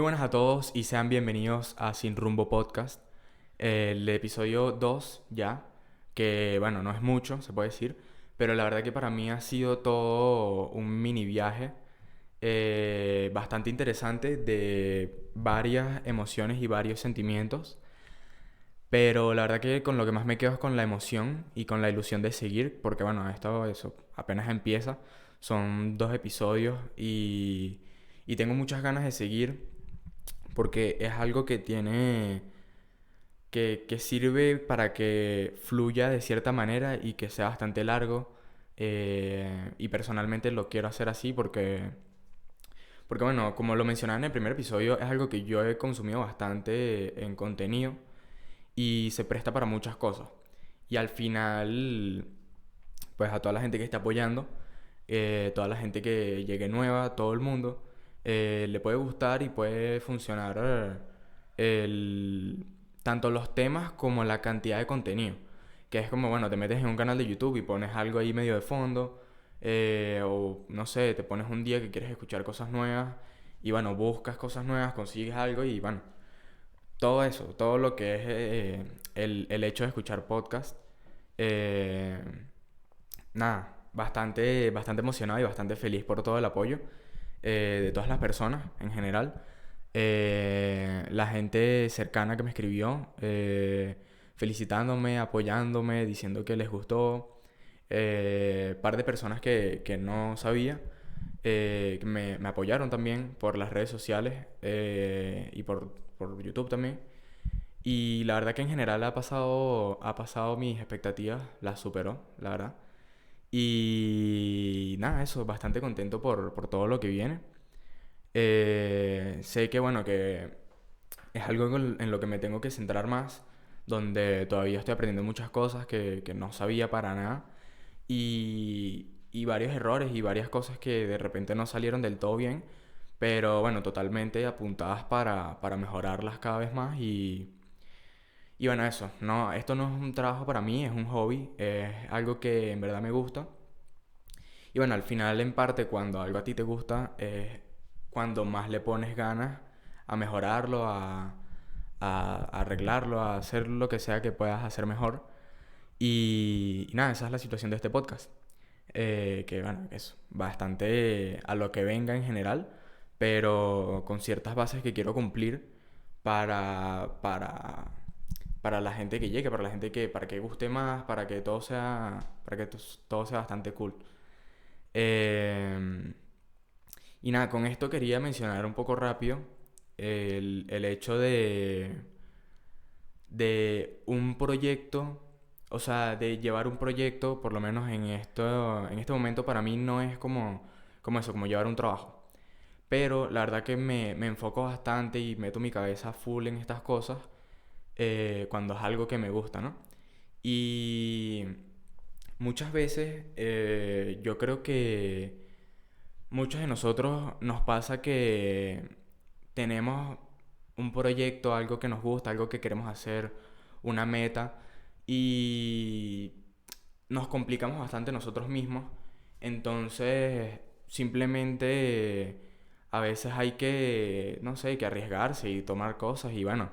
buenas a todos y sean bienvenidos a Sin Rumbo Podcast, el episodio 2 ya, que bueno, no es mucho, se puede decir, pero la verdad que para mí ha sido todo un mini viaje bastante interesante de varias emociones y varios sentimientos, pero la verdad que con lo que más me quedo es con la emoción y con la ilusión de seguir, porque bueno, esto eso apenas empieza, son 2 episodios y tengo muchas ganas de seguir porque es algo que que sirve para que fluya de cierta manera y que sea bastante largo. Y personalmente lo quiero hacer así porque bueno, como lo mencionaba en el primer episodio, es algo que yo he consumido bastante en contenido y se presta para muchas cosas. Y al final, pues a toda la gente que está apoyando, toda la gente que llegue nueva, todo el mundo, le puede gustar y puede funcionar el, tanto los temas como la cantidad de contenido. Que es como, bueno, te metes en un canal de YouTube y pones algo ahí medio de fondo, o no sé, te pones un día que quieres escuchar cosas nuevas y bueno, buscas cosas nuevas, consigues algo y bueno, todo eso, todo lo que es el hecho de escuchar podcast. eh, Nada, bastante emocionado y bastante feliz por todo el apoyo de todas las personas en general. La gente cercana que me escribió, felicitándome, apoyándome, diciendo que les gustó. Par de personas que no sabía, que me apoyaron también por las redes sociales y por YouTube también. Y la verdad que en general ha pasado mis expectativas, las superó, la verdad. Y nada, eso, bastante contento por todo lo que viene. Sé que, bueno, que es algo en lo que me tengo que centrar más, donde todavía estoy aprendiendo muchas cosas que no sabía para nada y varios errores y varias cosas que de repente no salieron del todo bien, pero bueno, totalmente apuntadas para mejorarlas cada vez más y bueno, eso, no, esto no es un trabajo para mí, es un hobby, es algo que en verdad me gusta. Y bueno, al final, en parte, cuando algo a ti te gusta, es cuando más le pones ganas a mejorarlo, a arreglarlo, a hacer lo que sea que puedas hacer mejor. Y nada, esa es la situación de este podcast. Que bueno, es bastante a lo que venga en general, pero con ciertas bases que quiero cumplir para, para, para la gente que llegue, para que guste más, para que todo sea bastante cool. Eh, y nada, con esto quería mencionar un poco rápido el hecho de un proyecto, o sea, de llevar un proyecto, por lo menos en este momento para mí no es como eso, como llevar un trabajo. Pero la verdad que me enfoco bastante y meto mi cabeza full en estas cosas cuando es algo que me gusta, ¿no? Y muchas veces yo creo que muchos de nosotros nos pasa que tenemos un proyecto, algo que nos gusta, algo que queremos hacer, una meta, y nos complicamos bastante nosotros mismos. Entonces, simplemente a veces hay que, no sé, que arriesgarse y tomar cosas. Y bueno,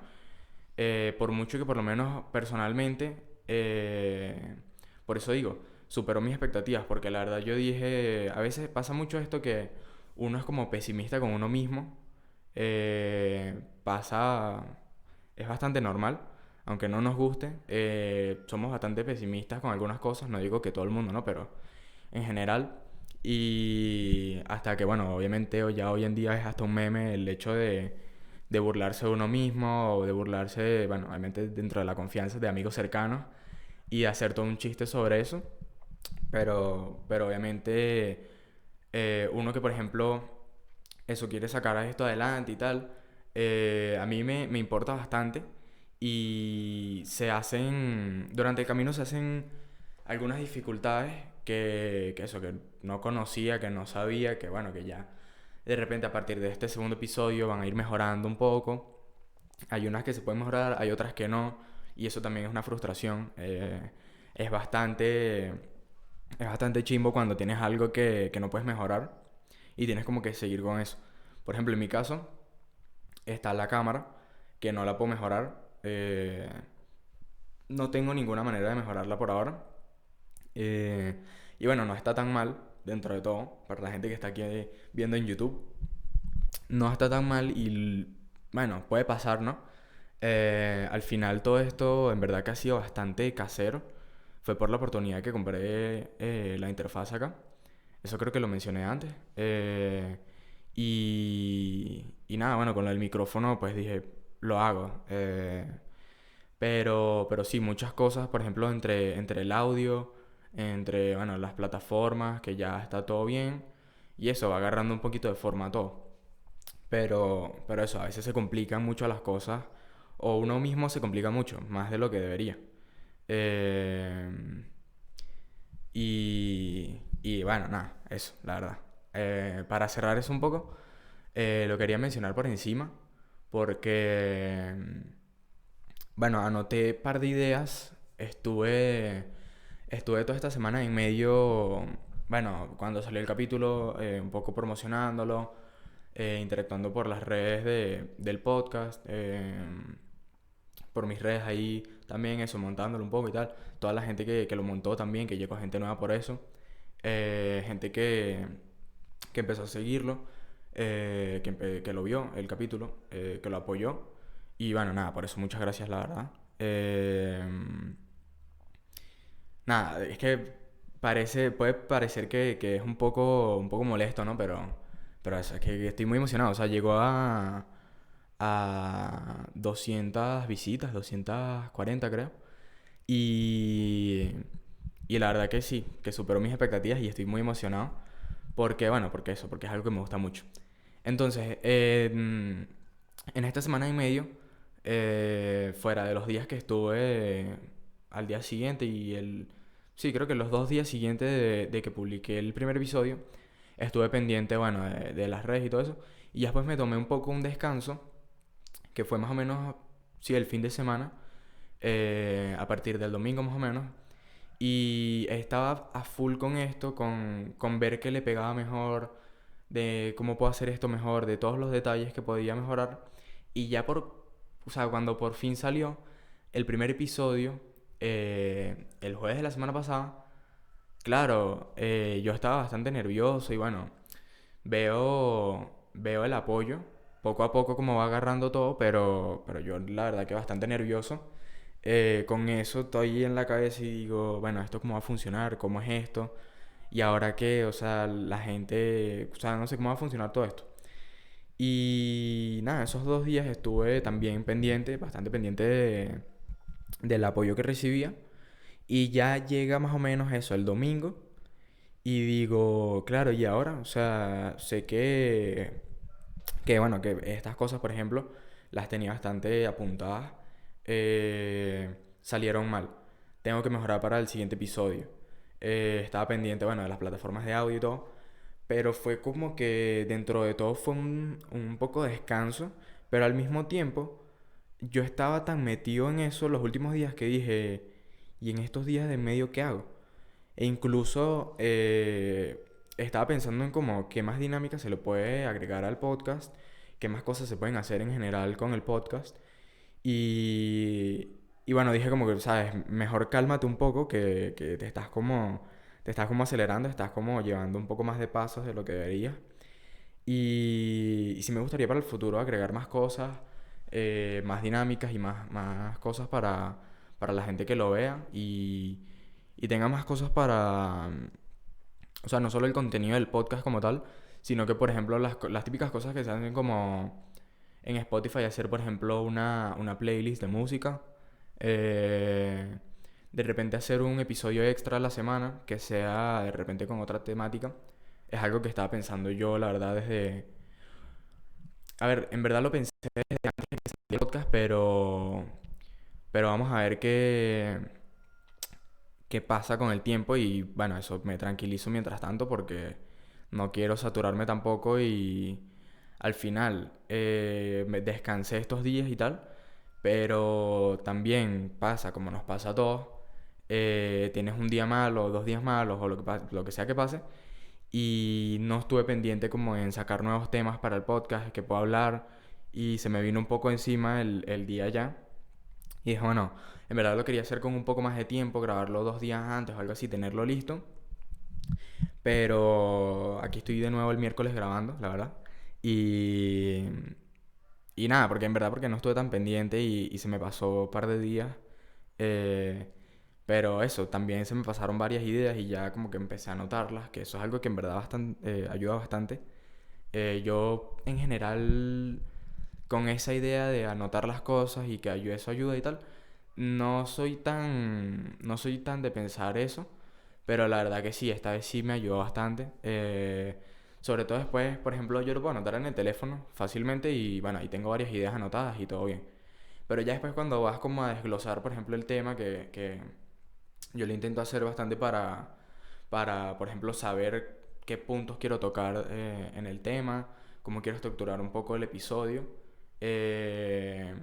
por mucho que por lo menos personalmente, por eso digo, superó mis expectativas, porque la verdad yo dije, a veces pasa mucho esto que uno es como pesimista con uno mismo, pasa, es bastante normal, aunque no nos guste, somos bastante pesimistas con algunas cosas, no digo que todo el mundo, ¿no? Pero en general, y hasta que, bueno, obviamente ya hoy en día es hasta un meme el hecho de burlarse de uno mismo o de burlarse, bueno, obviamente dentro de la confianza de amigos cercanos y hacer todo un chiste sobre eso. Pero obviamente uno que, por ejemplo, eso quiere sacar a esto adelante y tal, a mí me importa bastante y durante el camino se hacen algunas dificultades que eso, que no conocía, que no sabía, que bueno, que ya de repente a partir de este segundo episodio van a ir mejorando un poco. Hay unas que se pueden mejorar, hay otras que no, y eso también es una frustración. Es bastante, es bastante chimbo cuando tienes algo que no puedes mejorar y tienes como que seguir con eso. Por ejemplo, en mi caso, está la cámara, que no la puedo mejorar. No tengo ninguna manera de mejorarla por ahora. Eh, y bueno, no está tan mal dentro de todo, para la gente que está aquí viendo en YouTube. No está tan mal y bueno, puede pasar, ¿no? Al final todo esto en verdad que ha sido bastante casero. Fue por la oportunidad que compré la interfaz acá. Eso creo que lo mencioné antes. Y nada, bueno, con el micrófono pues dije, lo hago. Pero sí, muchas cosas, por ejemplo, entre el audio, entre, bueno, las plataformas, que ya está todo bien. Y eso va agarrando un poquito de forma todo. Pero eso, a veces se complican mucho las cosas. O uno mismo se complica mucho, más de lo que debería. Eh, y bueno, nada, eso, la verdad. Para cerrar eso un poco, lo quería mencionar por encima, porque, bueno, anoté un par de ideas, estuve toda esta semana en medio, bueno, cuando salió el capítulo, un poco promocionándolo, interactuando por las redes del podcast, por mis redes ahí también, eso, montándolo un poco y tal. Toda la gente que lo montó también, que llegó gente nueva por eso. Gente que empezó a seguirlo, que lo vio, el capítulo, que lo apoyó. Y bueno, nada, por eso muchas gracias, la verdad. Nada, es que puede parecer que es un poco molesto, ¿no? Pero eso, es que estoy muy emocionado. O sea, llegó a 200 visitas, 240 creo. Y, y la verdad que sí, que superó mis expectativas y estoy muy emocionado. Porque, bueno, porque es algo que me gusta mucho. Entonces, en esta semana y medio, fuera de los días que estuve al día siguiente y el... Sí, creo que los 2 días siguientes de que publiqué el primer episodio, estuve pendiente, bueno, de las redes y todo eso. Y después me tomé un poco un descanso, que fue más o menos, sí, el fin de semana, a partir del domingo más o menos. Y estaba a full con esto, con ver qué le pegaba mejor, de cómo puedo hacer esto mejor, de todos los detalles que podía mejorar. Y ya o sea, cuando por fin salió el primer episodio, el jueves de la semana pasada, claro, yo estaba bastante nervioso y bueno, veo el apoyo, poco a poco como va agarrando todo, pero yo la verdad que bastante nervioso. Con eso estoy en la cabeza y digo, bueno, ¿esto cómo va a funcionar? ¿Cómo es esto? Y ahora qué, o sea, la gente, o sea, no sé cómo va a funcionar todo esto. Y nada, esos 2 días estuve también pendiente, bastante pendiente del apoyo que recibía. Y ya llega más o menos eso, el domingo. Y digo, claro, ¿y ahora? O sea, sé que bueno, que estas cosas, por ejemplo, las tenía bastante apuntadas. Salieron mal. Tengo que mejorar para el siguiente episodio. Estaba pendiente, bueno, de las plataformas de audio y todo. Pero fue como que dentro de todo fue un poco de descanso. Pero al mismo tiempo, yo estaba tan metido en eso los últimos días que dije, ¿y en estos días de medio qué hago? E incluso estaba pensando en como qué más dinámica se le puede agregar al podcast, qué más cosas se pueden hacer en general con el podcast. Y, y bueno, dije como que, sabes, mejor cálmate un poco que te estás como acelerando, estás como llevando un poco más de pasos de lo que deberías. Y sí me gustaría para el futuro agregar más cosas, más dinámicas y más cosas para la gente que lo vea y tenga más cosas o sea, no solo el contenido del podcast como tal, sino que, por ejemplo, las típicas cosas que se hacen como en Spotify, hacer, por ejemplo, una playlist de música. eh, de repente hacer un episodio extra a la semana que sea de repente con otra temática. Es algo que estaba pensando yo, la verdad, desde... A ver, en verdad lo pensé en el podcast, pero vamos a ver qué pasa con el tiempo y bueno, eso me tranquilizo mientras tanto porque no quiero saturarme tampoco y al final me descansé estos días y tal, pero también pasa como nos pasa a todos, tienes un día malo, 2 días malos o lo que sea que pase y no estuve pendiente como en sacar nuevos temas para el podcast que puedo hablar y se me vino un poco encima el día ya. Y dije, bueno, en verdad lo quería hacer con un poco más de tiempo, grabarlo 2 días antes o algo así, tenerlo listo. Pero aquí estoy de nuevo el miércoles grabando, la verdad. Y, y nada, porque en verdad porque no estuve tan pendiente y se me pasó un par de días. Eh, pero eso, también se me pasaron varias ideas y ya como que empecé a anotarlas, que eso es algo que en verdad ayuda bastante. Yo en general con esa idea de anotar las cosas y que eso ayuda y tal, no soy tan de pensar eso, pero la verdad que sí, esta vez sí me ayudó bastante. Sobre todo después, por ejemplo, yo lo puedo anotar en el teléfono fácilmente y bueno, ahí tengo varias ideas anotadas y todo bien. Pero ya después cuando vas como a desglosar, por ejemplo, el tema que yo lo intento hacer bastante para, por ejemplo, saber qué puntos quiero tocar en el tema, cómo quiero estructurar un poco el episodio. eh,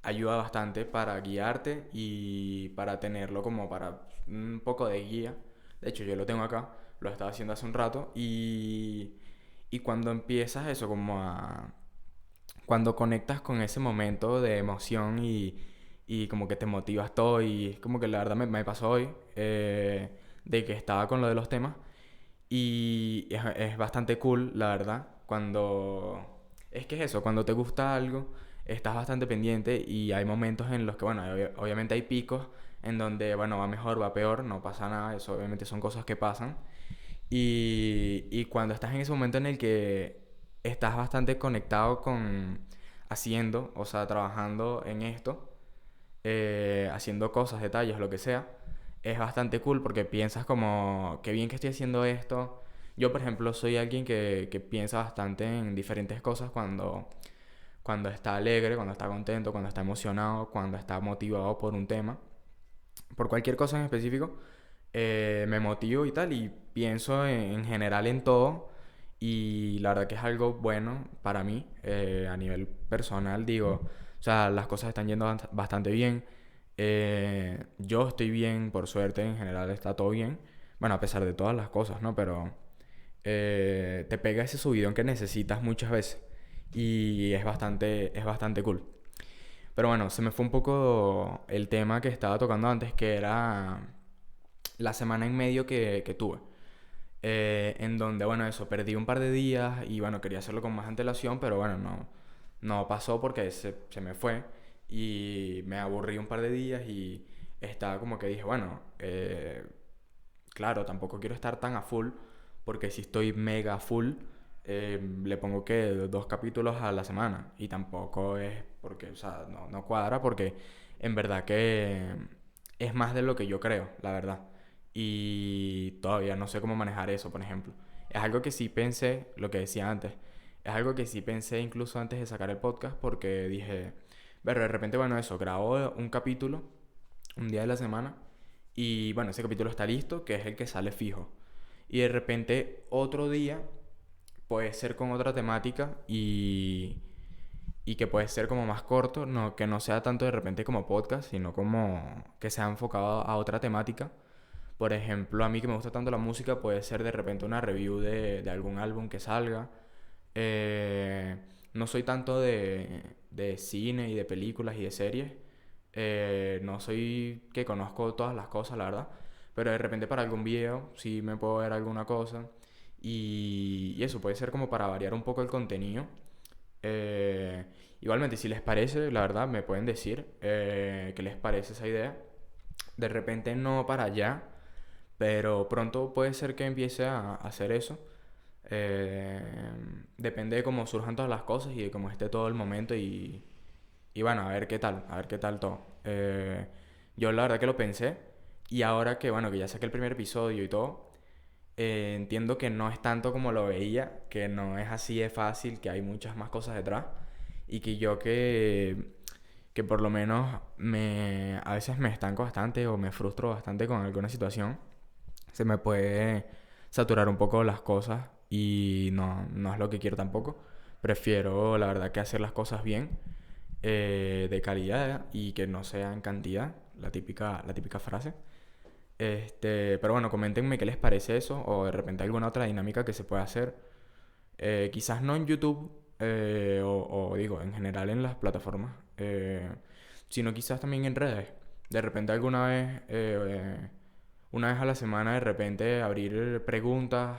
Ayuda bastante para guiarte y para tenerlo como para un poco de guía. De hecho, yo lo tengo acá, lo estaba haciendo hace un rato y cuando empiezas eso como cuando conectas con ese momento de emoción y como que te motivas todo y es como que la verdad me pasó hoy de que estaba con lo de los temas y es bastante cool, la verdad, cuando... Es que es eso, cuando te gusta algo, estás bastante pendiente y hay momentos en los que, bueno, obviamente hay picos en donde, bueno, va mejor, va peor, no pasa nada, eso obviamente son cosas que pasan. Y cuando estás en ese momento en el que estás bastante conectado con haciendo, o sea, trabajando en esto, haciendo cosas, detalles, lo que sea, es bastante cool porque piensas como, qué bien que estoy haciendo esto. Yo, por ejemplo, soy alguien que piensa bastante en diferentes cosas cuando está alegre, cuando está contento, cuando está emocionado, cuando está motivado por un tema, por cualquier cosa en específico. Me motivo y tal y pienso en general en todo y la verdad que es algo bueno para mí a nivel personal digo, o sea, las cosas están yendo bastante bien. Yo estoy bien, por suerte, en general está todo bien, bueno, a pesar de todas las cosas, ¿no? Pero te pega ese subidón que necesitas muchas veces y es bastante cool. Pero bueno, se me fue un poco el tema que estaba tocando antes, que era la semana en medio que tuve. En donde, bueno, eso, perdí un par de días y bueno, quería hacerlo con más antelación, pero bueno, no pasó porque se me fue y me aburrí un par de días y estaba como que dije, bueno, claro, tampoco quiero estar tan a full, porque si estoy mega full, le pongo que 2 capítulos a la semana y tampoco es porque, o sea, no cuadra porque en verdad que es más de lo que yo creo, la verdad. Y todavía no sé cómo manejar eso, por ejemplo. Es algo que sí pensé, lo que decía antes, es algo que sí pensé incluso antes de sacar el podcast porque dije, pero de repente, bueno, eso, grabo un capítulo un día de la semana y bueno, ese capítulo está listo, que es el que sale fijo. Y de repente otro día puede ser con otra temática y que puede ser como más corto, no, que no sea tanto de repente como podcast, sino como que sea enfocado a otra temática. Por ejemplo, a mí que me gusta tanto la música, puede ser de repente una review de algún álbum que salga. Eh, no soy tanto de cine y de películas y de series. No soy que conozco todas las cosas, la verdad. Pero de repente para algún video sí me puedo ver alguna cosa. Y eso puede ser como para variar un poco el contenido. Eh, Igualmente, si les parece, la verdad, me pueden decir qué les parece esa idea. De repente no para allá, pero pronto puede ser que empiece a hacer eso. Eh, Depende de cómo surjan todas las cosas y de cómo esté todo el momento y bueno, a ver qué tal todo. Yo la verdad que lo pensé y ahora que bueno, que ya saqué el primer episodio y todo, entiendo que no es tanto como lo veía, que no es así de fácil, que hay muchas más cosas detrás y que yo que por lo menos a veces me estanco bastante o me frustro bastante con alguna situación, se me puede saturar un poco las cosas y no es lo que quiero tampoco. Prefiero, la verdad, que hacer las cosas bien, de calidad y que no sea en cantidad, la típica frase. Pero bueno, coméntenme qué les parece eso o de repente alguna otra dinámica que se pueda hacer. Quizás no en YouTube, o digo, en general en las plataformas, sino quizás también en redes. De repente una vez a la semana, de repente abrir preguntas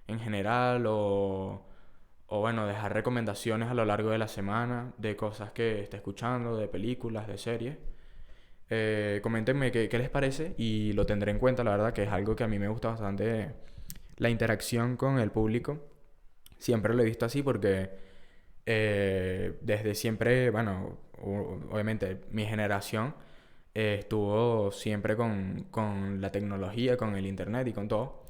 en general o bueno, dejar recomendaciones a lo largo de la semana de cosas que esté escuchando, de películas, de series. Coméntenme qué les parece y lo tendré en cuenta, la verdad, que es algo que a mí me gusta bastante, la interacción con el público. Siempre lo he visto así porque desde siempre, bueno, obviamente mi generación estuvo siempre con la tecnología, con el internet y con todo.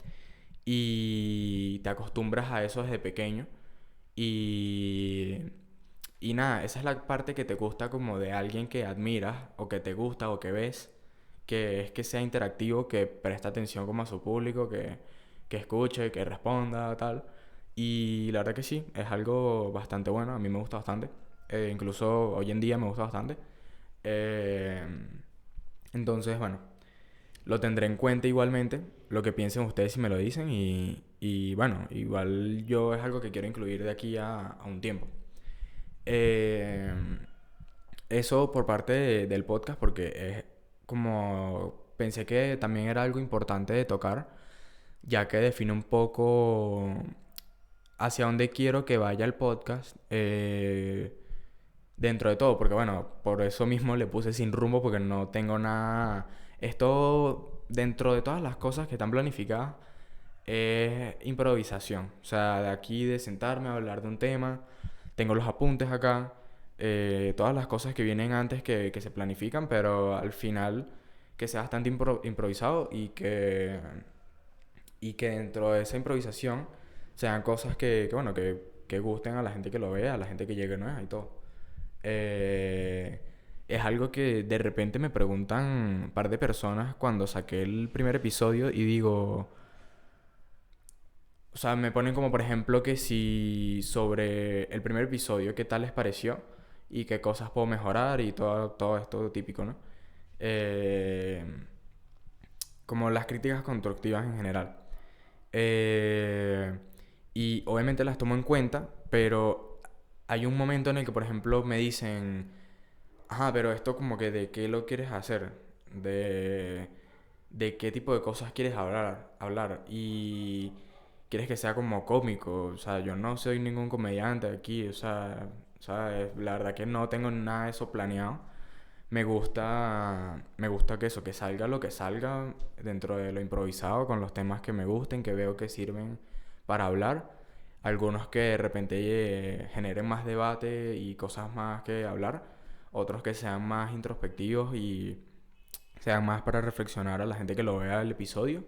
Y te acostumbras a eso desde pequeño. Y, y nada, esa es la parte que te gusta como de alguien que admiras o que te gusta o que ves, que es que sea interactivo, que preste atención como a su público, que escuche, que responda, tal. Y la verdad que sí, es algo bastante bueno, a mí me gusta bastante. Incluso hoy en día me gusta bastante. Eh, entonces, bueno, lo tendré en cuenta igualmente, lo que piensen ustedes si me lo dicen y bueno, igual yo es algo que quiero incluir de aquí a un tiempo. Eh, Eso por parte del podcast porque es como pensé que también era algo importante de tocar, ya que define un poco hacia dónde quiero que vaya el podcast dentro de todo, porque bueno, por eso mismo le puse sin rumbo porque no tengo nada. Esto dentro de todas las cosas que están planificadas es improvisación. O sea, de aquí de sentarme a hablar de un tema, tengo los apuntes acá, todas las cosas que vienen antes que se planifican, pero al final que sea bastante improvisado y que dentro de esa improvisación sean cosas bueno, que gusten a la gente que lo vea, a la gente que llegue nueva y todo. Eh, es algo que de repente me preguntan un par de personas cuando saqué el primer episodio y digo, o sea, me ponen como por ejemplo que si sobre el primer episodio, qué tal les pareció y qué cosas puedo mejorar y todo esto típico, ¿no? Eh, Como las críticas constructivas en general. Eh, y obviamente las tomo en cuenta, pero hay un momento en el que, por ejemplo, me dicen, ajá, pero esto como que de qué lo quieres hacer, de, de qué tipo de cosas quieres hablar y quieres que sea como cómico, o sea, yo no soy ningún comediante aquí, o sea, la verdad que no tengo nada de eso planeado. Me gusta que eso, que salga lo que salga dentro de lo improvisado, con los temas que me gusten, que veo que sirven para hablar. Algunos que de repente generen más debate y cosas más que hablar. Otros que sean más introspectivos y sean más para reflexionar a la gente que lo vea el episodio.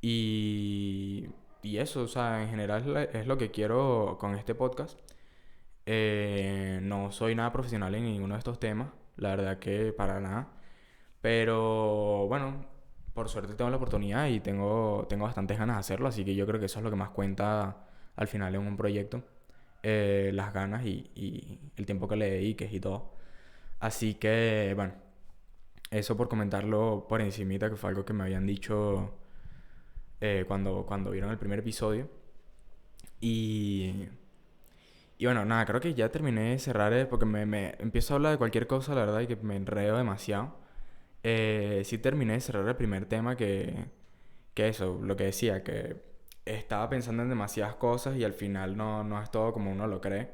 Y, y eso, o sea, en general es lo que quiero con este podcast. No soy nada profesional en ninguno de estos temas, la verdad que para nada. Pero bueno, por suerte tengo la oportunidad y tengo bastantes ganas de hacerlo, así que yo creo que eso es lo que más cuenta al final en un proyecto. Las ganas y el tiempo que le dediques y todo. Así que bueno, eso por comentarlo por encimita, que fue algo que me habían dicho cuando vieron el primer episodio. Y Y bueno, nada, creo que ya terminé de cerrar porque me empiezo a hablar de cualquier cosa, la verdad, y que me enredo demasiado. Sí terminé de cerrar el primer tema que eso, lo que decía, que estaba pensando en demasiadas cosas y al final no es todo como uno lo cree.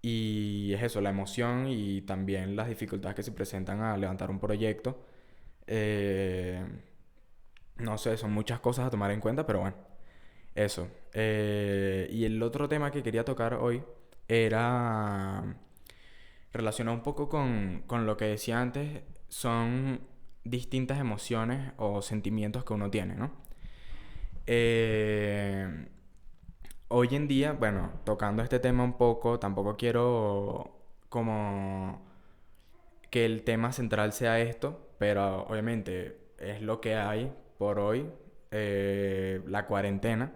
Y es eso, la emoción y también las dificultades que se presentan a levantar un proyecto. Eh, no sé, son muchas cosas a tomar en cuenta, pero bueno. Eso. Y el otro tema que quería tocar hoy era relacionado un poco con lo que decía antes, son distintas emociones o sentimientos que uno tiene, ¿no? Eh, Hoy en día, bueno, tocando este tema un poco, tampoco quiero como que el tema central sea esto, pero obviamente es lo que hay por hoy, la cuarentena.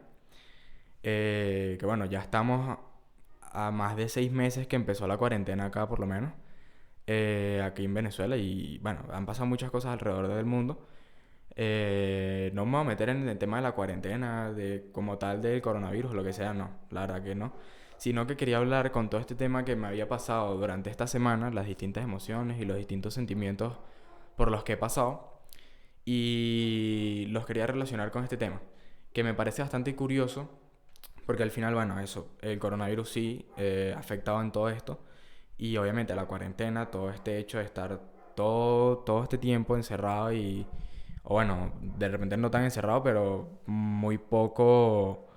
Que bueno, ya estamos a más de 6 meses que empezó la cuarentena acá por lo menos, aquí en Venezuela y bueno, han pasado muchas cosas alrededor del mundo. No me voy a meter en el tema de la cuarentena, de como tal del coronavirus o lo que sea, no, la verdad que no. sino que quería hablar con todo este tema que me había pasado durante esta semana, las distintas emociones y los distintos sentimientos por los que he pasado, y los quería relacionar con este tema, que me parece bastante curioso, porque al final, bueno, eso, el coronavirus sí ha afectado en todo esto, y obviamente la cuarentena, todo este hecho de estar todo este tiempo encerrado y, o bueno, de repente no tan encerrado, pero muy poco,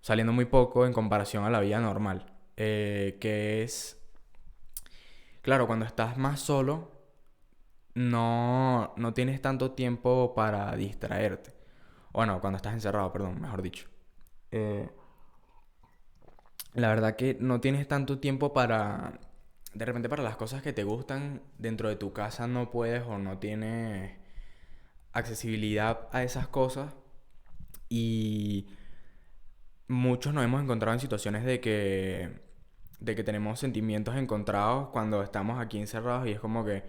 saliendo muy poco en comparación a la vida normal. Que es, claro, cuando estás más solo, no tienes tanto tiempo para distraerte. Bueno, cuando estás encerrado, perdón, mejor dicho. Eh, la verdad que no tienes tanto tiempo para, de repente para las cosas que te gustan dentro de tu casa no puedes o no tienes accesibilidad a esas cosas y muchos nos hemos encontrado en situaciones de que tenemos sentimientos encontrados cuando estamos aquí encerrados y es como que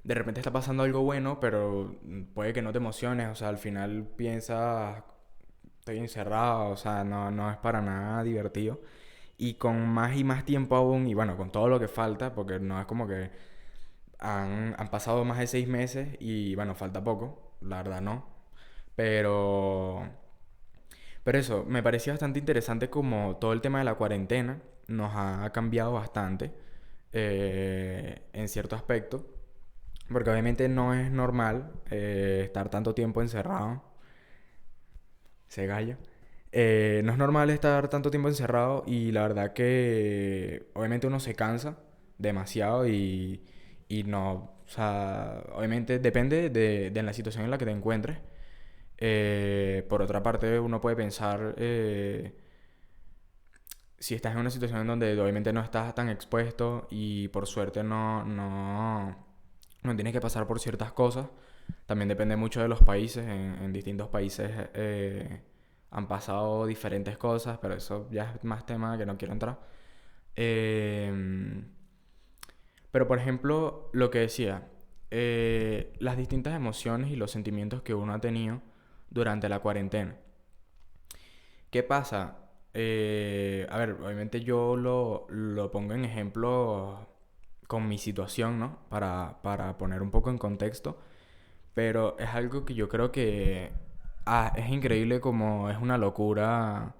de repente está pasando algo bueno, pero puede que no te emociones, o sea, al final piensas, estoy encerrado, o sea, no es para nada divertido. Y con más y más tiempo aún, y bueno, con todo lo que falta, porque no es como que han pasado más de 6 meses y bueno, falta poco, la verdad no. Pero, pero eso, me parecía bastante interesante como todo el tema de la cuarentena nos ha cambiado bastante en cierto aspecto, porque obviamente no es normal estar tanto tiempo encerrado, se gallo. No es normal estar tanto tiempo encerrado y la verdad que obviamente uno se cansa demasiado y no, o sea, obviamente depende de la situación en la que te encuentres. Por otra parte, uno puede pensar si estás en una situación en donde obviamente no estás tan expuesto y por suerte no tienes que pasar por ciertas cosas. También depende mucho de los países. En distintos países han pasado diferentes cosas, pero eso ya es más tema que no quiero entrar. Eh, pero por ejemplo, lo que decía, las distintas emociones y los sentimientos que uno ha tenido durante la cuarentena. ¿Qué pasa? A ver, obviamente yo lo pongo en ejemplo con mi situación, ¿no? Para poner un poco en contexto. Pero es algo que yo creo que es increíble como es una locura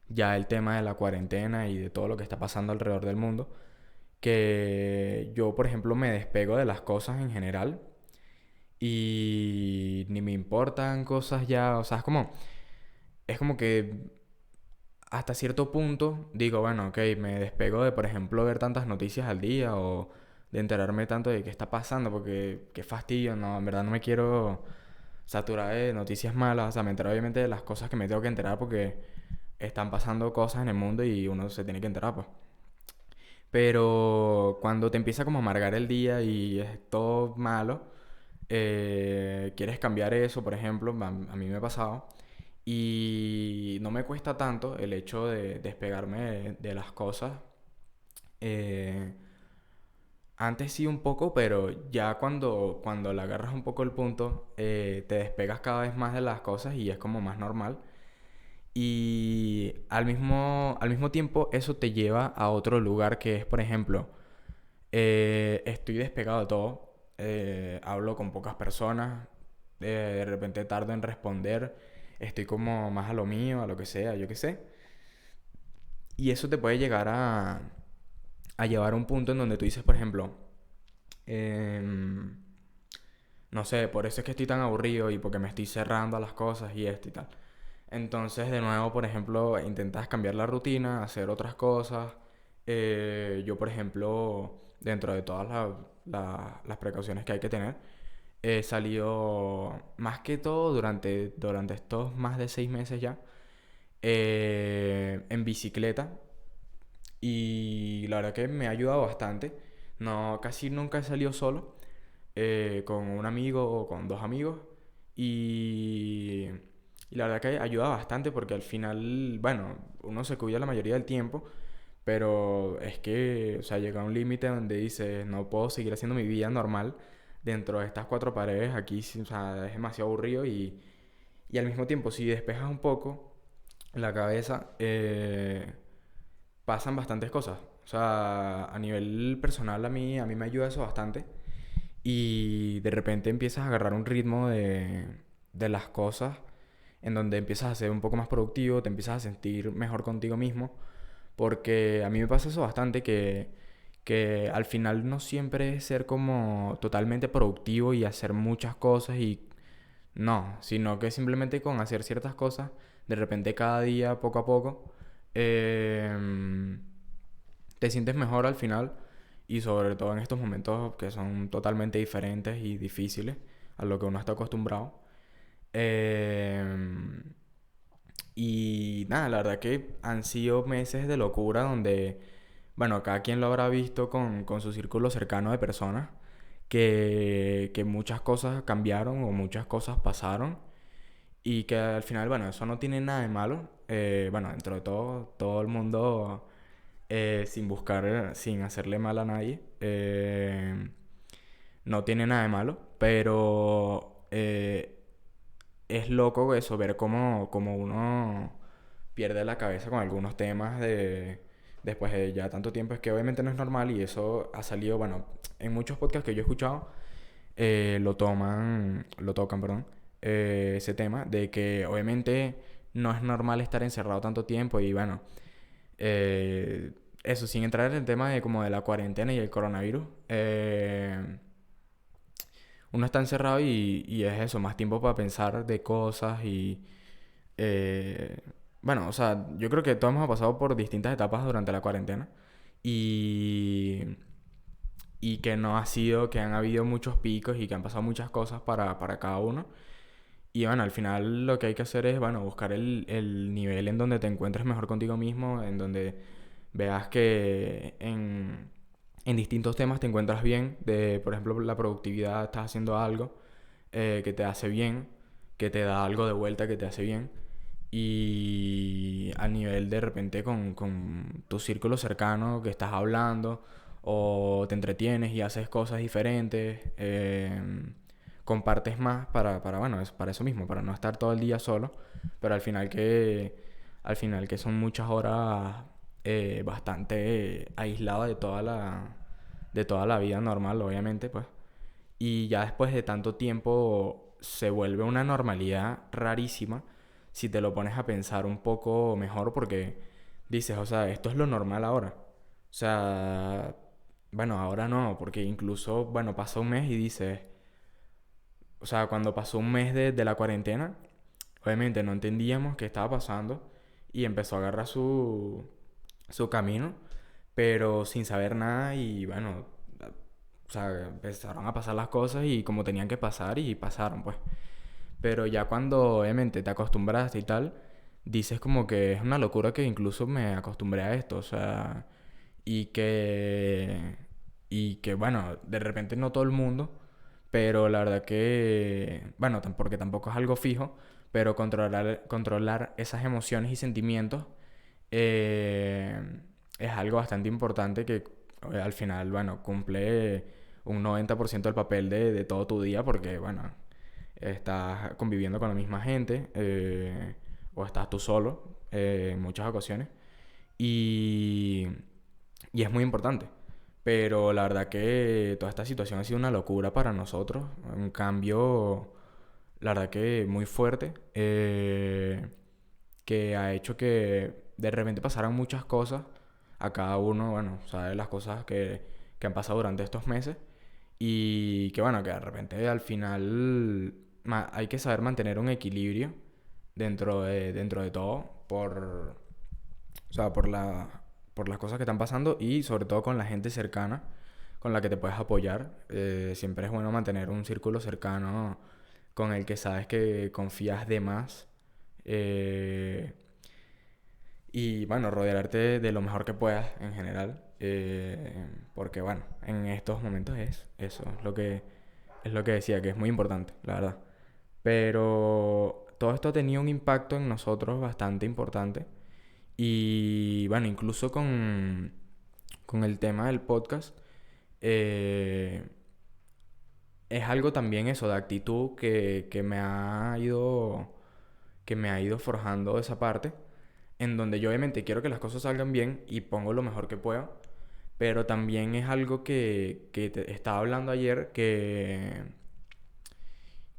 ya el tema de la cuarentena y de todo lo que está pasando alrededor del mundo. Que yo, por ejemplo, me despego de las cosas en general y ni me importan cosas ya. O sea, es como que hasta cierto punto digo, bueno, ok, me despego de, por ejemplo, ver tantas noticias al día o de enterarme tanto de qué está pasando, porque qué fastidio, no, en verdad no me quiero saturar de noticias malas, o sea, me entero obviamente de las cosas que me tengo que enterar porque están pasando cosas en el mundo y uno se tiene que enterar, pues. Pero cuando te empieza como a amargar el día y es todo malo, quieres cambiar eso, por ejemplo, a mí me ha pasado. Y no me cuesta tanto el hecho de despegarme de las cosas. Eh, Antes sí un poco, pero ya cuando le agarras un poco el punto, te despegas cada vez más de las cosas y es como más normal. Y al mismo tiempo eso te lleva a otro lugar que es, por ejemplo, estoy despegado de todo, hablo con pocas personas, de repente tardo en responder, estoy como más a lo mío, a lo que sea, yo qué sé. Y eso te puede llegar a llevar a un punto en donde tú dices, por ejemplo, em, no sé, por eso es que estoy tan aburrido y porque me estoy cerrando a las cosas y esto y tal. Entonces, de nuevo, por ejemplo, intentas cambiar la rutina, hacer otras cosas. Yo, por ejemplo, dentro de todas las precauciones que hay que tener, he salido más que todo durante estos más de 6 meses ya en bicicleta y la verdad que me ha ayudado bastante. No, casi nunca he salido solo, con un amigo o con dos amigos. Y, y la verdad que ayuda bastante porque al final, bueno, uno se cuida la mayoría del tiempo, pero es que, o sea, llega a un límite donde dices, no puedo seguir haciendo mi vida normal dentro de estas cuatro paredes. Aquí, sí, o sea, es demasiado aburrido y al mismo tiempo, si despejas un poco la cabeza, pasan bastantes cosas. O sea, a nivel personal a mí me ayuda eso bastante. Y de repente empiezas a agarrar un ritmo de las cosas en donde empiezas a ser un poco más productivo, te empiezas a sentir mejor contigo mismo. Porque a mí me pasa eso bastante que al final no siempre es ser como totalmente productivo y hacer muchas cosas y no, sino que simplemente con hacer ciertas cosas, de repente cada día, poco a poco, em, te sientes mejor al final y sobre todo en estos momentos que son totalmente diferentes y difíciles a lo que uno está acostumbrado. Em, y nada, la verdad que han sido meses de locura donde, bueno, cada quien lo habrá visto con su círculo cercano de personas, que muchas cosas cambiaron o muchas cosas pasaron y que al final, bueno, eso no tiene nada de malo. Bueno, dentro de todo, todo el mundo sin buscar, sin hacerle mal a nadie, no tiene nada de malo, pero es loco eso, ver cómo uno pierde la cabeza con algunos temas después de ya tanto tiempo. Es que obviamente no es normal y eso ha salido, bueno, en muchos podcasts que yo he escuchado, lo tocan, perdón, ese tema de que obviamente no es normal estar encerrado tanto tiempo y bueno, eh, eso sin entrar en el tema de como de la cuarentena y el coronavirus, uno está encerrado y es eso, más tiempo para pensar de cosas y eh, bueno, o sea, yo creo que todos hemos pasado por distintas etapas durante la cuarentena y y que no ha sido, que han habido muchos picos y que han pasado muchas cosas para cada uno. Y bueno, al final lo que hay que hacer es, bueno, buscar el nivel en donde te encuentres mejor contigo mismo, en donde veas que en distintos temas te encuentras bien, de, por ejemplo, la productividad, estás haciendo algo que te hace bien, que te da algo de vuelta que te hace bien. Y a nivel de repente con tu círculo cercano que estás hablando o te entretienes y haces cosas diferentes, compartes más bueno, para eso mismo, para no estar todo el día solo, pero al final que son muchas horas bastante aislado de toda la vida normal, obviamente, pues. Y ya después de tanto tiempo se vuelve una normalidad rarísima si te lo pones a pensar un poco mejor porque dices, o sea, esto es lo normal ahora. O sea, bueno, ahora no, porque incluso, bueno, pasa un mes y dices, o sea, cuando pasó un mes de la cuarentena, obviamente no entendíamos qué estaba pasando y empezó a agarrar su camino, pero sin saber nada y bueno, o sea, empezaron a pasar las cosas y como tenían que pasar y pasaron, pues. Pero ya cuando obviamente te acostumbraste y tal, dices como que es una locura que incluso me acostumbré a esto, o sea, y que y que bueno, de repente no todo el mundo, pero la verdad que bueno, porque tampoco es algo fijo, pero controlar esas emociones y sentimientos eh, es algo bastante importante que al final, bueno, cumple un 90% del papel de todo tu día porque, bueno, estás conviviendo con la misma gente o estás tú solo en muchas ocasiones y, y es muy importante. Pero la verdad que toda esta situación ha sido una locura para nosotros, un cambio, la verdad que muy fuerte, que ha hecho que de repente pasaran muchas cosas a cada uno, bueno, sabe las cosas que han pasado durante estos meses y que bueno, que de repente al final hay que saber mantener un equilibrio dentro de todo o sea, por las cosas que están pasando y sobre todo con la gente cercana con la que te puedes apoyar. Siempre es bueno mantener un círculo cercano con el que sabes que confías de más. eh, y bueno, rodearte de lo mejor que puedas en general. Porque bueno, en estos momentos es eso, es lo que decía, que es muy importante, la verdad. Pero todo esto ha tenido un impacto en nosotros bastante importante. Y bueno, incluso con el tema del podcast, eh, es algo también eso de actitud que me ha ido forjando esa parte. en donde yo obviamente quiero que las cosas salgan bien y pongo lo mejor que puedo, pero también es algo que te estaba hablando ayer, que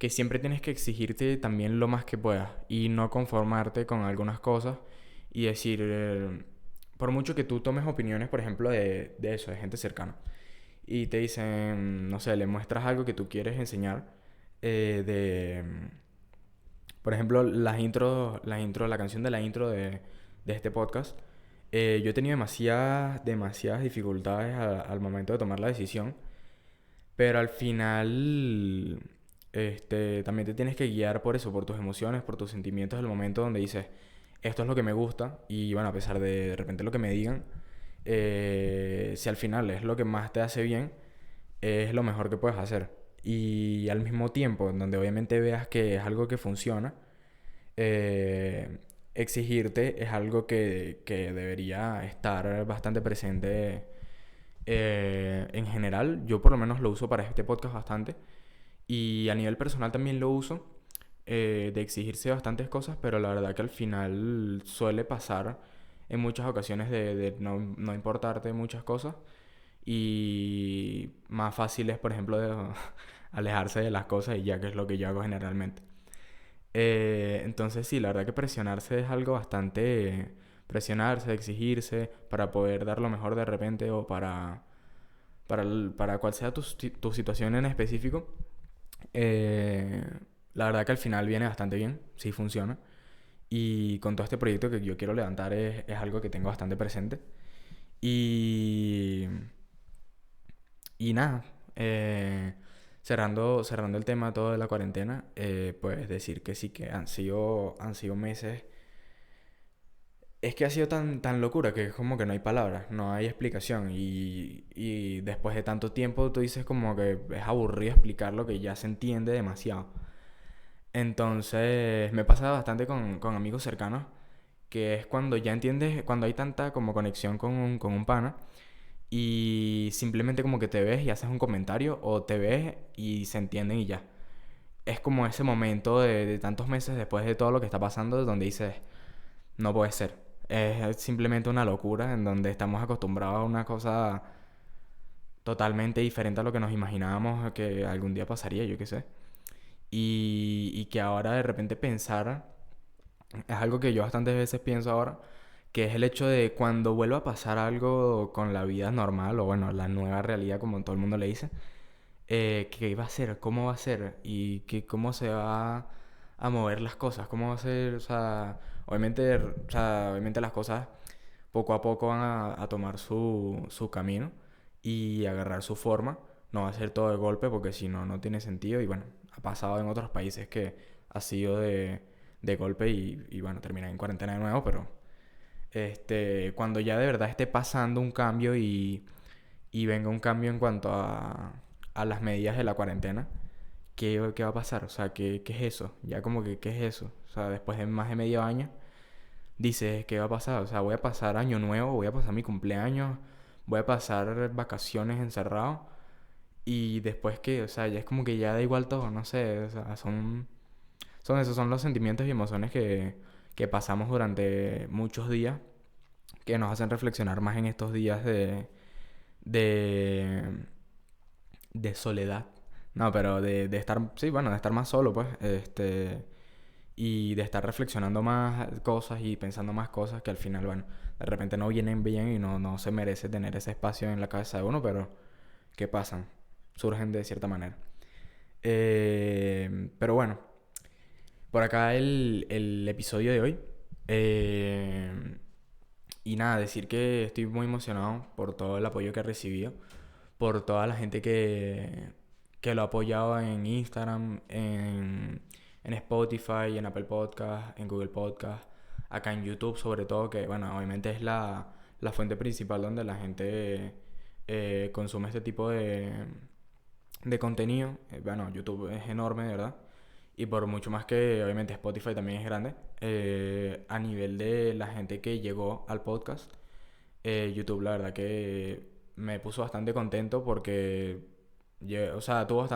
siempre tienes que exigirte también lo más que puedas y no conformarte con algunas cosas y decir, por mucho que tú tomes opiniones, por ejemplo, de eso, de gente cercana, y te dicen, no sé, le muestras algo que tú quieres enseñar, de, por ejemplo, la canción de la intro de este podcast. Yo he tenido demasiadas dificultades al momento de tomar la decisión, pero al final, también te tienes que guiar por eso, por tus emociones, por tus sentimientos del momento donde dices, esto es lo que me gusta, y bueno, a pesar de repente lo que me digan, si al final es lo que más te hace bien, es lo mejor que puedes hacer. Y al mismo tiempo, en donde obviamente veas que es algo que funciona, eh, exigirte es algo que debería estar bastante presente, en general. Yo por lo menos lo uso para este podcast bastante. Y a nivel personal también lo uso, de exigirse bastantes cosas, pero la verdad que al final suele pasar en muchas ocasiones de no importarte muchas cosas. Y más fácil es, por ejemplo, de alejarse de las cosas y ya que es lo que yo hago generalmente. Entonces sí, la verdad que presionarse es algo bastante... Presionarse, exigirse para poder dar lo mejor de repente o para cual sea tu situación en específico. eh, la verdad que al final viene bastante bien, sí funciona. Y con todo este proyecto que yo quiero levantar es algo que tengo bastante presente. Y, y nada, cerrando el tema todo de la cuarentena, pues decir que sí, que han sido meses. Es que ha sido tan locura que es como que no hay palabras, no hay explicación. Y después de tanto tiempo tú dices como que es aburrido explicar lo que ya se entiende demasiado. Entonces me pasa bastante con amigos cercanos, que es cuando ya entiendes, cuando hay tanta como conexión con un pana y simplemente como que te ves y haces un comentario o te ves y se entienden y ya. Es como ese momento de tantos meses después de todo lo que está pasando donde dices, no puede ser. Es simplemente una locura en donde estamos acostumbrados a una cosa totalmente diferente a lo que nos imaginábamos que algún día pasaría, yo qué sé. Y que ahora de repente pensar, es algo que yo bastantes veces pienso ahora, que es el hecho de cuando vuelva a pasar algo con la vida normal, o bueno, la nueva realidad como todo el mundo le dice, qué va a ser, cómo va a ser y cómo se va a mover las cosas, cómo va a ser, o sea, obviamente las cosas poco a poco van a tomar su camino y agarrar su forma. No va a ser todo de golpe porque si no, no tiene sentido. Y bueno, ha pasado en otros países que ha sido de golpe y bueno, termina en cuarentena de nuevo, pero cuando ya de verdad esté pasando un cambio y venga un cambio en cuanto a las medidas de la cuarentena, ¿qué va a pasar? O sea, ¿qué es eso? Ya como que, ¿qué es eso? O sea, después de más de medio año, dices, ¿qué va a pasar? O sea, voy a pasar año nuevo, voy a pasar mi cumpleaños, voy a pasar vacaciones encerrado y después qué, o sea, ya es como que ya da igual todo, no sé, o sea, son los sentimientos y emociones que pasamos durante muchos días que nos hacen reflexionar más en estos días de, de soledad. No, pero de estar, sí, bueno, de estar más solo, pues, y de estar reflexionando más cosas y pensando más cosas que al final, bueno, de repente no vienen bien y no se merece tener ese espacio en la cabeza de uno, pero ¿qué pasan? Surgen de cierta manera. Pero bueno, por acá el episodio de hoy. Eh, y nada, decir que estoy muy emocionado por todo el apoyo que he recibido, por toda la gente que lo ha apoyado en Instagram, en Spotify, en Apple Podcast, en Google Podcast, acá en YouTube sobre todo, que bueno, obviamente es la fuente principal donde la gente consume este tipo de contenido. Bueno, YouTube es enorme, de verdad. Y por mucho más que obviamente Spotify también es grande, a nivel de la gente que llegó al podcast, YouTube la verdad que me puso bastante contento porque, o sea, tuvo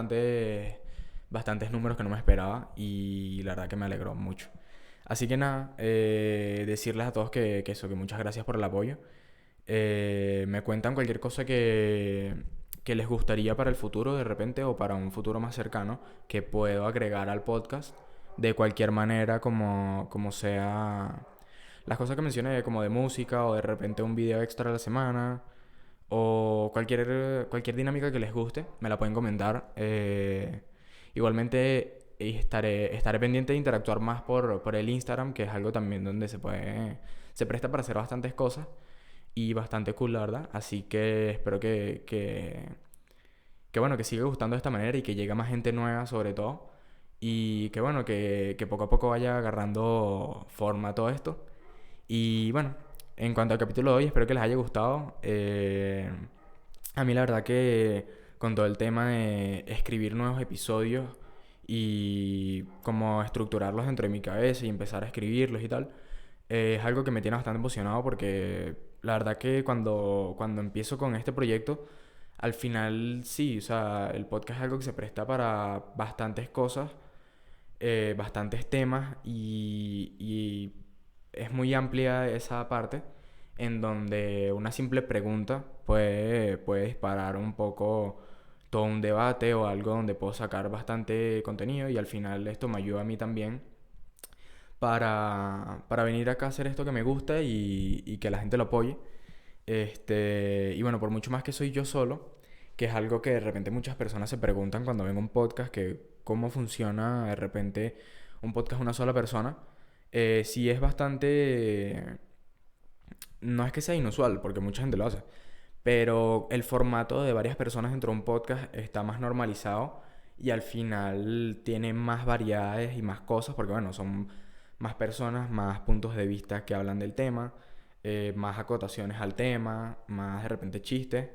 bastantes números que no me esperaba y la verdad que me alegró mucho. Así que nada, decirles a todos que eso, que muchas gracias por el apoyo. Me cuentan cualquier cosa que les gustaría para el futuro de repente o para un futuro más cercano que puedo agregar al podcast de cualquier manera como sea las cosas que mencioné como de música o de repente un video extra a la semana o cualquier dinámica que les guste me la pueden comentar. Igualmente estaré pendiente de interactuar más por el Instagram, que es algo también donde se presta para hacer bastantes cosas y bastante cool, la verdad. Así que espero que bueno, que siga gustando de esta manera y que llegue más gente nueva sobre todo. Y que bueno, que poco a poco vaya agarrando forma todo esto. Y bueno, en cuanto al capítulo de hoy, espero que les haya gustado. A mí la verdad que con todo el tema de escribir nuevos episodios y como estructurarlos dentro de mi cabeza y empezar a escribirlos y tal, es algo que me tiene bastante emocionado porque la verdad que cuando empiezo con este proyecto, al final sí, o sea, el podcast es algo que se presta para bastantes cosas, bastantes temas y es muy amplia esa parte en donde una simple pregunta puede disparar un poco todo un debate o algo donde puedo sacar bastante contenido y al final esto me ayuda a mí también para venir acá a hacer esto que me gusta y que la gente lo apoye. Y bueno, por mucho más que soy yo solo, que es algo que de repente muchas personas se preguntan cuando ven un podcast, que cómo funciona de repente un podcast de una sola persona. Sí es bastante... No es que sea inusual, porque mucha gente lo hace, pero el formato de varias personas dentro de un podcast está más normalizado y al final tiene más variedades y más cosas, porque bueno, son más personas, más puntos de vista que hablan del tema, más acotaciones al tema, más de repente chistes,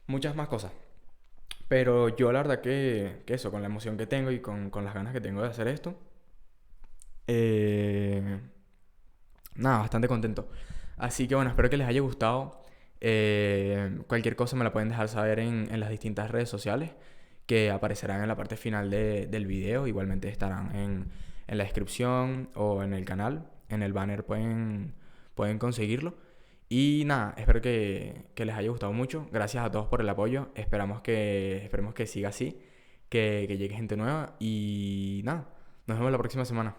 muchas más cosas. Pero yo la verdad que eso, con la emoción que tengo y con las ganas que tengo de hacer esto, eh, nada, bastante contento. Así que bueno, espero que les haya gustado. Cualquier cosa me la pueden dejar saber en las distintas redes sociales que aparecerán en la parte final del video. Igualmente estarán en la descripción o en el canal. En el banner pueden conseguirlo. Y nada, espero que les haya gustado mucho. Gracias a todos por el apoyo. Esperemos que siga así, que llegue gente nueva. Y nada, nos vemos la próxima semana.